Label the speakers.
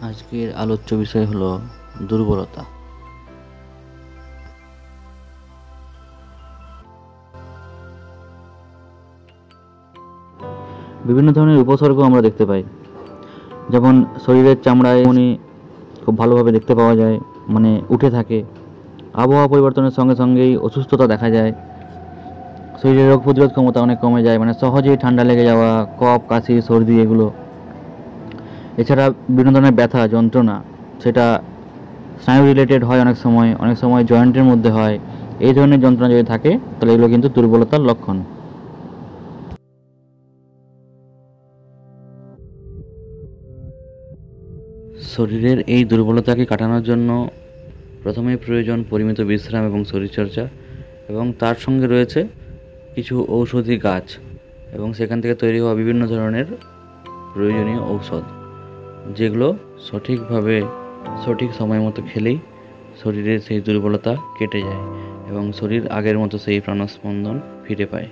Speaker 1: আজকের আলোচ্য বিষয় হলো দুর্বলতা। বিভিন্ন ধরনের উপসর্গ আমরা দেখতে পাই, যেমন শরীরের চামড়ায় খুব ভালোভাবে দেখতে পাওয়া যায়, উঠে থাকে। আবহাওয়া পরিবর্তনের সঙ্গে সঙ্গেই অসুস্থতা দেখা যায়। শরীরের রোগ প্রতিরোধ ক্ষমতা অনেক কমে যায়, সহজেই ঠান্ডা লেগে যাওয়া, কফ, কাশি, সর্দি এগুলো। এছাড়া বিভিন্ন ধরনের ব্যথা, যন্ত্রণা, সেটা স্নায়ু রিলেটেড হয়, অনেক সময় জয়েন্টের মধ্যে হয়। এই ধরনের যন্ত্রণা যদি থাকে তাহলে এগুলো কিন্তু দুর্বলতার লক্ষণ। শরীরের এই দুর্বলতাকে কাটানোর জন্য প্রথমেই প্রয়োজন পরিমিত বিশ্রাম এবং শরীরচর্চা, এবং তার সঙ্গে রয়েছে কিছু ঔষধি গাছ এবং সেখান থেকে তৈরি হওয়া বিভিন্ন ধরনের প্রয়োজনীয় ঔষধ, যেগুলো সঠিক সময় মতো খেলেই শরীরের সেই দুর্বলতা কেটে যায় এবং শরীর আগের মতো সেই প্রাণস্পন্দন ফিরে পায়।